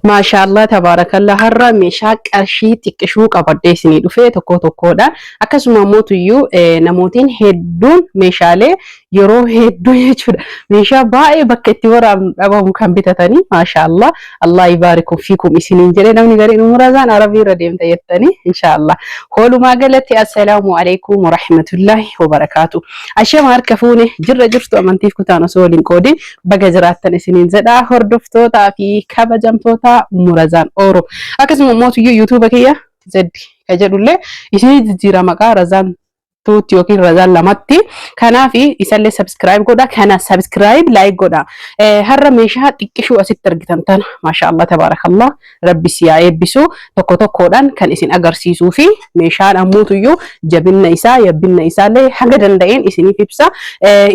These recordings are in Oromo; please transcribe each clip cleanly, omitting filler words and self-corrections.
MashaAllah tabarakallah har'a meeshaa qarshii xiqqishuu qabadhee isinii dhufee tokkodha. Akkasuma mootuyyuu namootiin hedduun meeshaalee yeroo hedduu jechuudha. Meeshaa baay'ee bakka itti waraabnu dhabamu kan bitatanii MashaAllah Allah ibaarikum fiikum isiniin jedhee namni gariin umurazaan Arabii irra deemta jettanii inshallah. Walumaa galatti assalaamu alaykum wa rahmatullahi wa barakatuh. Ashama harka fuune jirra jirtu amantiif kutaan osoo waliin qoodin baga jiraattan isiniin jedha hordoftootaa fi kabajamtoota Murazaan Oro. Akkasuma mootuyyuu YouTube kiyya zeddi kajedullee isinii jijjiira maqaa Razaan tuuti yookiin Razaan lamatti. Kanaaf isallee subscribe godha. Kana subscribe like godha. Har'a meeshaa xiqqishuu asitti argitan tana MashaAllah tabarakallah Rabbi siyaa eebbisu tokkodhaan kan isin agarsiisuu fi meeshaan ammuutuyyuu jabinna isaa yabbinna isaallee hanga danda'een isiniif ibsa.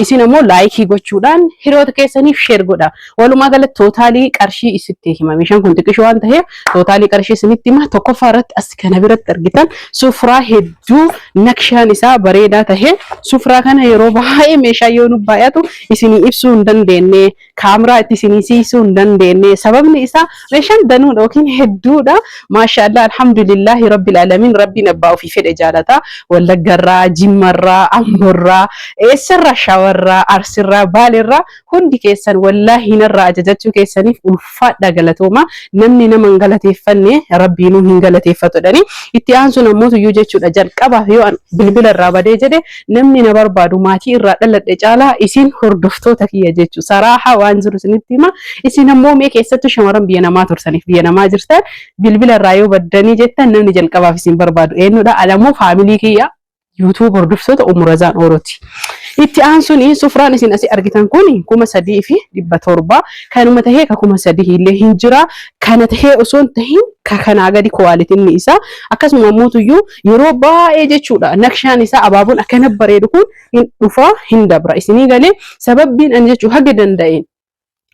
Isin ammoo like gochuudhaan hiriyoota keessaniif share godha. Walumaa galatti tootaalii qarshii isitti hima. Meeshaan kun xiqqishuu waan ta'eef tootaalii qarshii isinitti hima. Tokkoffaa irratti as kana biratti argitan sufraa hedduu nakshaan isaa bareedaa tahee sufraa kana yeroo baay'ee meeshaa yoo nu baay'atu isinii ibsuu hin dandeenye kaameraa itti isinii siisuu hin dandeenye sababni isaa meeshaan danuudha yookiin hedduudha. MashaAllah alhamdulillahi rabbil alamin rabbiin abbaa ofii fedhe jaalata. Wallaggarraa Jimmarraa Amboorraa eessarraa Shawarraa Arsirraa Baalirraa hundi keessan wallahi narraa ajajachuu keessaniif ulfaadha galatooma. Namni nama hin galateeffanne rabbiinuu hin galateeffatudhani. Itti aansuun ammoo jechuudha jalqabaaf yoo bilbila irraa badee jedhe namni na barbaadu maatii irraa dhaladhe caalaa isin hordoftoota kiyya jechuudha. Saraaha waan jiru isinitti hima. Isin ammoo mee keessattuu shamarran biyya namaa tursaniif biyya namaa jirtan bilbila irraa yoo baddanii jettan namni jalqabaaf isin barbaadu eenyudha? Alamoo faamilii kiyya YouTube hordoftoota Umurazaan Orooti. Itti aansuun sufraan isin asii argitan kun 3,700 kanuma tahee ka 3,000 illee hin jira. Kana tahee osoo hin tahin kanaa gadi kwaalitiin isaa akkasuma mootuyyuu yeroo baay'ee jechuudha. Nakshaan isaa abaaboon akkana bareedu kun hin dhufa hin dabra isinii galee sababbiin an jechuu haga danda'een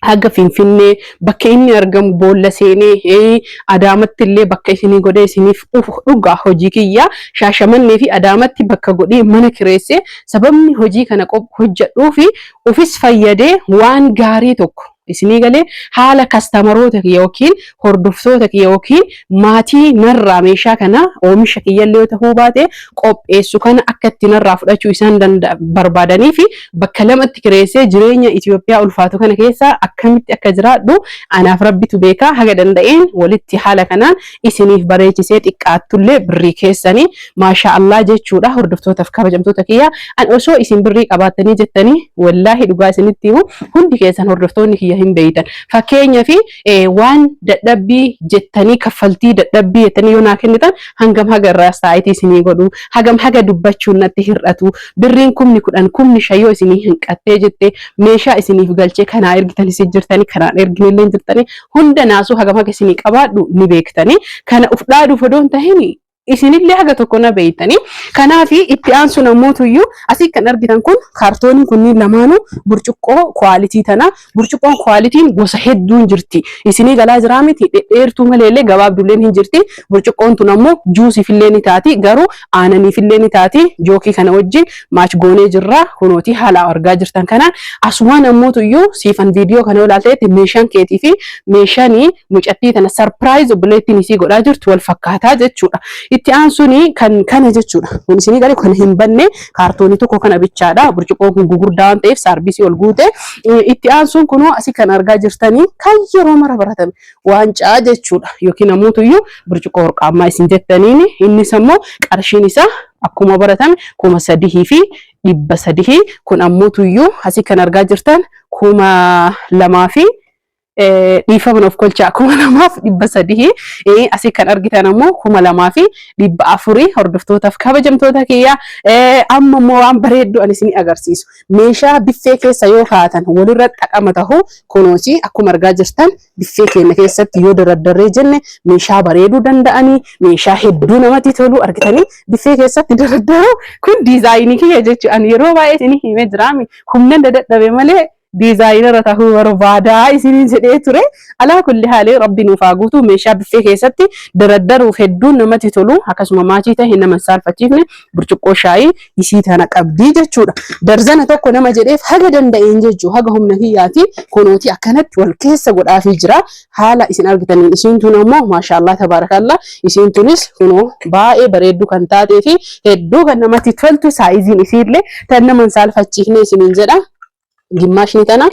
haga Finfinnee bakka inni argamu boolla seenee Adaamatti illee bakka isinii godhee isiniif dhugaa hojii kiyya Shaashamannee fi Adaamatti bakka godhee mana kireessee sababni hojii kana hojjedhuu fi ofis fayyadee waan gaarii tokko isinii galee haala kastaamaroota yookiin hordoftoota yookiin maatii narraa meeshaa kana oomisha kiyyallee ta'uu baate qopheessu kana akka itti narraa fudhachuu isaan barbaadanii fi bakka lamatti kireessee jireenya Itoophiyaa ulfaatu kana keessa akkamitti akka jiraadhu anaaf rabbitu beeka. Haga danda'een walitti haala kanaan isiniif bareechisee xiqqaattullee birrii keessanii MashaAllah jechuudha. Hordoftootaaf kabajamtoota kiyya an osoo isin birrii qabaattanii jettanii wallahi dhugaa isinitti himu hundi keessan hordoftoonni kiyya hin beeytan. Fakkeenya fi waan dadhabbii jettanii kaffaltii dadhabbii jettanii yoo naa kennitan hangam haga irraa saayitii isinii godhu hagam haga dubbachuun natti hir'atu birriin 10,000 15,000 yoo isinii hinqattee jette meeshaa isiniif galchee kanaa ergitan isin jirtanii kanaan erginillee jirtanii hunda naasuu hagam haga isinii qabaadhu ni beektanii. Kana uf dhaaduuf odoo hin tahin isinillee haga tokko na beeytanii. Kanaaf itti aansuun ammoo asii kan argitan kun kaartooniin kunniin lamaanuu burcuqqoo kwaalitii tana. Burcuqqoon kwaalitiin gosa hedduun jirti. Isinii galaa jiraa miti dheertuu maleellee gabaabdulleen hin jirti. Burcuqqoon tun ammoo juusiifillee ni taati garuu aananiifillee ni taati. Jookii kana wajjin maach goonee jirra kunooti haala argaa jirtan kanaan. Asumaan ammoo siifan viidiyoo kana ilaalteetti meeshaan keetii fi meeshaan mucattii tana sarpiraayiz obboleettiin isii godhaa jirtu wal fakkaataa jechuudha. Itti aansuun kan kana jechuudha. Kun isinii galee kan hin banne kaartoonii tokko kana bichaadha. Burcuqqoon kun gugurdaa waan ta'eef saarbisii ol guute. Itti aansuun kunoo asii kan argaa jirtanii kan yeroo mara baratame waancaa jechuudha. Yookiin ammuutuyyuu burcuqqoo warqaammaa isin jettaniin innis ammoo qarshiin isaa akkuma baratame 3,300 kun ammuutuyyuu asii kan argaa jirtan 2,200 dhiifama of kolchaa 2,200 asii kan argitan ammoo 2,400 hordoftootaaf kabajamtoota kiyya. Amma immoo waan bareeddu ani isin agarsiisu meeshaa biffee keessa yoo kaatan walirra xaqama tahu kunuunsi akkuma argaa jirtan biffee keenya keessatti yoo dardarree jenne meeshaa bareeduu danda'anii meeshaa hedduu namatti tolu argitanii biffee keessatti dardaruu kun diizaayinii kiyya jechuudha. Yeroo baay'ee isin himee jiraami humna dadhabee malee diizaayinara ta'uu barbaadaa isinii jedhee ture. Alaa kulli haalee rabbi nuuf haa guutu. Meeshaa biffee keessatti daraddaruuf hedduun namatti tolu. Akkasuma maachii ta'e nama saalfachiifne burcuqqoo shaayii isii tana qabdii jechuudha. Darzana tokko nama jedheef haga danda'een jechuu haga humna hiyyaati kunuuti akkanatti wal keessa godhaafii jira. Haala isin argitaniin isiin tun ammoo maashaallah tabarakallah isiin tunis kunoo baay'ee bareedduu kan taatee fi hedduu kan namatti toltu saayiziin isiillee tan nama saalfachiifne isiniin jedha. Gimmaashni tana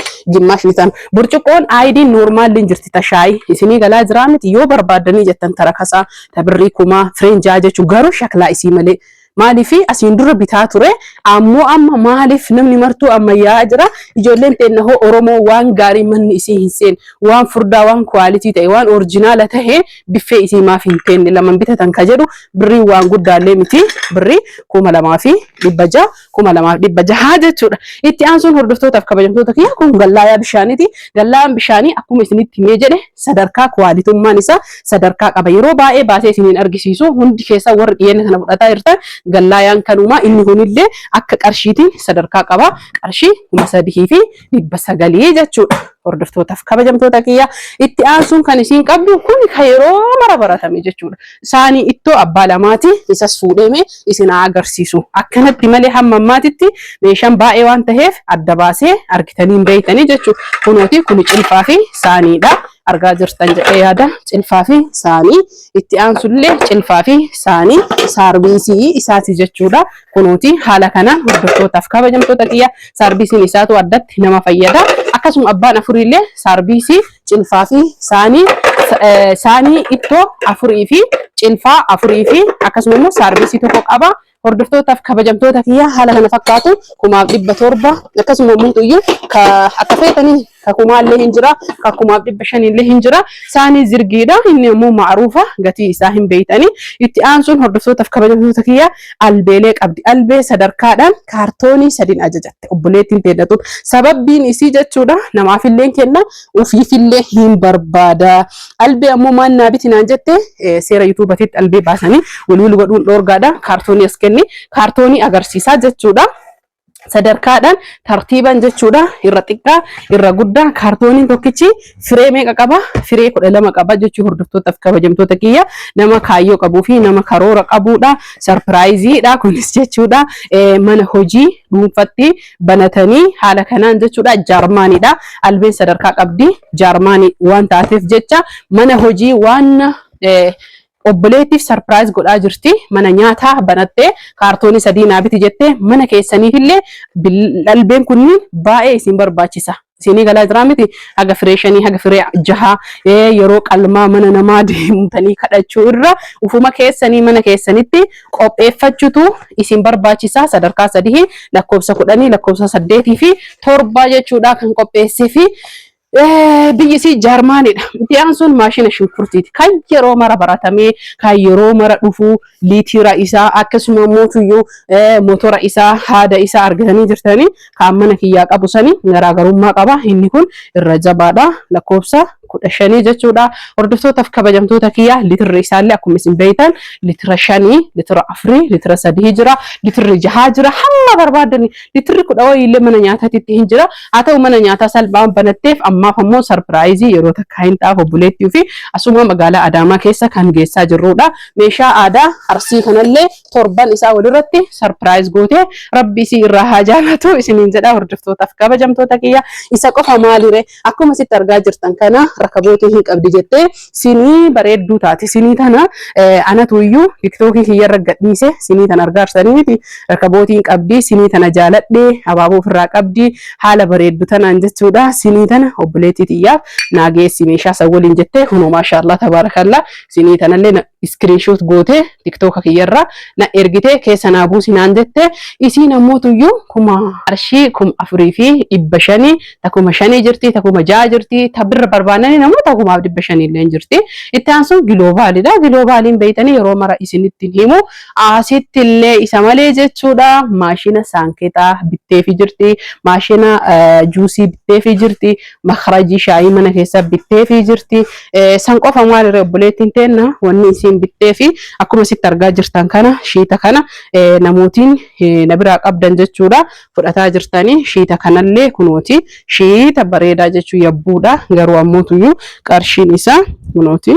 burcuqqoon aayidiin noormaaliin jirti tashaayii isinii galaa jira miti yoo barbaadanii jettan tarakasaa tabirrii kumaa fireenjaa jechuun garuu shaklaa isii malee maaliifi asiin dura bitaa ture ammoo amma maaliif namni martuu ammayyaa jira ijoolleen teennahoo Oromoo waan gaarii manni isii hin seen waan furdaa waan kwaalitii ta'e waan orijinaala ta'e biffee isii maaf hin teenne laman bitatan ka jedhu birrii waan guddaallee miti birrii 2,600 jechuudha. Itti aansuun hordoftootaaf kabajamtoota kiyya kun gallaayaa bishaaniiti. Gallaayaan bishaanii akkuma isinitti himee jedhe sadarkaa kwaalitummaan isaa sadarkaa qaba. Yeroo baay'ee baasee isiniin argisiisu hundi keessa warri dhiyeenya kana fudhataa jirtan gallaayaan kanuma inni kunillee akka qarshiitiin sadarkaa qaba. Qarshii 3,900 jechuudha. Hordoftootaaf kabajamtoota kiyya itti aansuun kan isiin qabdu kun kan yeroo mara baratame jechuudha. Saanii ittoo abbaa lamaati isas fuudhee isin agarsiisu. Akkanatti malee hamma ammaatitti meeshaan baay'ee waan ta'eef adda baasee argitanii hin beeytanii jechuudha. Kunooti kun cilfaa fi saaniidha. Argaa jirtan jedhee yaada cilfaa fi saanii itti aansullee cilfaa fi saanii saarbiisii isaati jechuudha. Kunooti haala kanaan hordoftootaaf kabajamtoota kiyya saarbiisiin isaatu addatti nama fayyada. Akkasuma abbaan afurillee saarbiisii cilfaa fi saanii ittoo afurii fi cilfaa afurii fi akkasuma immoo saarbiisii tokko qaba. Hordoftootaaf kabajamtoota kiyya haala kana fakkaatu 700 akkasuma muuxuyyuu akka feetanii kumaallee hin jira 500 illee hin jira saanii zirgiidha inni immoo maaruufa gatii isaa hin beeytanii. Itti aansuun hordoftootaaf kabajamtoota kiyya albeelee qabdi. Albee sadarkaadhaan kaartoonii 3 ajajatte obboleettiin teennatu sababbiin isii jechuudha namaafillee kenna ufiifillee hin barbaada. Albee ammoo maannaa bitinaan jette seera yuutuubatitti albee baasanii waliin godhuun dhoorgaadha. Kaartoonii as kenni kaartoonii agarsiisaa jechuudha. Sadarkaadhaan tartiiban jechuudha irra xiqqaa irra guddaa kaartooniin tokkichi firee meeqa qaba firee 12 qaba jechuu hordoftootaaf kabajamtoota kiyya nama kaayyoo qabuu fi nama karoora qabuudha. Sarpiraayiziidha kunis jechuudha mana hojii dhuunfatti banatanii haala kanaan jechuudha jaarmaaniidha. Albeen sadarkaa qabdi jaarmaanii waan taateef jecha mana hojii waan obboleettiif sarpiraayiz godhaa jirti. Mana nyaataa banattee kaartoonii 3 naabiti jettee mana keessaniifillee albeen kunniin baay'ee isin barbaachisa. Isinii galaa jira miti haga firee 5 haga firee 6 yeroo qalmaa mana namaa deemtanii kadhachuu irra ufuma keessanii mana keessanitti qopheeffachuutu isin barbaachisa. Sadarkaa 3 lakkoofsa 10 lakkoofsa 8 fi 7 jechuudha kan qopheessee fi biyyi isii jaarmaaniidha. Itti aansuun maashina shunkurtiiti. Kan yeroo mara baratamee kan yeroo mara dhufu liitira isaa akkasuma mootuyyuu motora isaa haada isaa argatanii jirtanii kan mana kiyyaa qabu sanii garaagarummaa qaba. Inni kun irra jabaadha. Lakkoofsa 15 jechuudha. Hordoftootaaf kabajamtoota kiyya litirri isaallee akkuma isin beeytan litira 5 litira 4 litira 3 jira litirri 6 jira hamma barbaadani litirri 10 illee mana nyaataatti hin jira. Haa ta'u mana nyaataa salphaan banatteef ammaaf ammoo sarpiraayizii yeroo takka hin taaf obboleettii fi asuma magaalaa Adaamaa keessa kan geessaa jirrudha. Meeshaa aadaa Arsii kanallee torban isaa walirratti sarpiraayiz gootee rabbi isii irraa haa jaalatu isiniin jedha. Hordoftootaaf kabajamtoota kiyya isa qofa maalire akkuma sitti argaa jirtan kana rakabootii hin qabdi jettee sinii bareedduu taati. Sinii tana anatu iyyuu tiktookii kiyyarra gadhiise sinii tana argaarsanii miti rakabootii hin qabdi. Sinii tana jaaladhee abaaboo ofirraa qabdi haala bareeddu tanaan jechuudha. Sinii tana obboleettii tiyyaaf naageessi meeshaa san waliin jettee kunoo maashaallah tabaarakallaa sinii tanallee iskiriinshoot gootee tiktooka kiyyarra na ergitee keessa naa buusinaan jettee isiin ammootu iyyuu qarshii 4,500 takuma 5 jirti takuma 6 jirti tabirra barbaadanii namoota 5,500 illee jirti. Itti aansuun giloobaalidha. Giloobaaliin beeytanii yeroo mara isinitti himu asitti illee isa malee jechuudha. Maashina saankeexaa bitteefi jirti. Maashina juusii bitteefi jirti. Makarajii shaayii mana keessa bitteefi jirti. San qofa maalirra obboleettiin teenna wanni isin isin bittee fi akkuma sitti argaa jirtan kana shiita kana namootiin na biraa qabdan jechuudha fudhataa jirtanii shiita kanallee kunooti shiita bareedaa jechuu yabbuudha garuu ammoo tuyyuu qarshiin isaa kunooti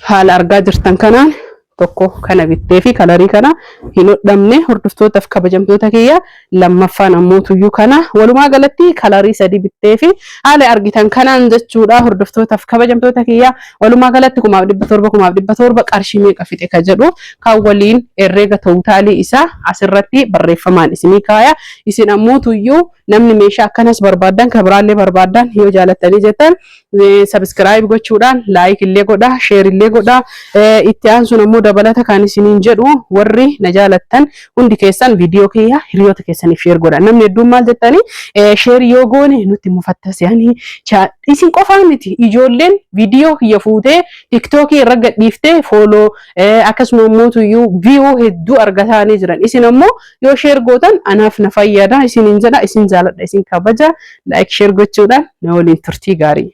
haala argaa jirtan kanaan tokko kana bittee fi kalarii kana hin hodhamne hordoftootaaf kabajamtoota kiyya lammaffaan ammoo tuyyuu kana walumaa galatti kalarii sadi bittee fi haala argitan kanaan jechuudha hordoftootaaf kabajamtoota kiyya walumaa galatti 1700 qarshii meeqa fixe ka jedhu kan waliin herreega tootaalii isaa asirratti barreeffamaan isinii kaaya isin ammoo tuyyuu namni meeshaa akkanas barbaadan kabraallee barbaadan yoo jaalattanii jettan subscribe gochuudhaan like illee godha share illee godha itti aansuun ammoo dabalata kan isiniin jedhu warri na jaalattan hundi keessan viidiyoo kiyya hiriyoota keessaniif share godha namni hedduun maal jettanii share yoo goone nutti mufattasanii isin qofaan miti ijoolleen viidiyoo kiyya fuutee TikTok irra gadhiiftee follow akkasuma ammoo tuyyuu view hedduu argatanii jiran isin ammoo yoo share gootan anaaf na fayyada isiniin jedha isin jaaladha isin kabaja like share gochuudhaan na waliin turtii gaarii